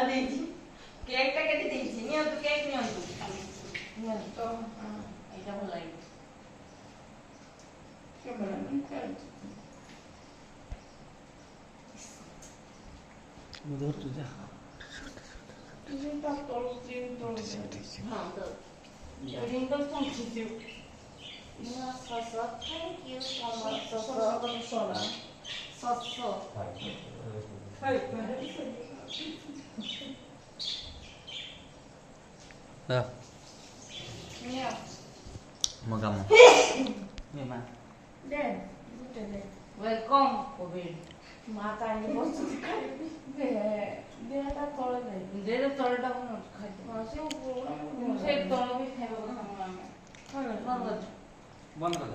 ଦେଇଛି କେକଟା କେତେ ଦେଇଛି ନିଅନ୍ତୁ କେକ୍ ନିଅନ୍ତୁ ନିଅନ୍ତୁ ଏଇଟା ଭଲ ଲାଗିବ उधर तुझा Ringo Ponticio. Nossa, thank you so much. Sosso. dah Yeah. mau kamu ini mah Then, welcome, Kobe. মাথা এনে বসে খাই দেহটা তলে যায় দেহটা তলেটা মনে খাই সে তলে খাইব কথা বন্ধ बंद कर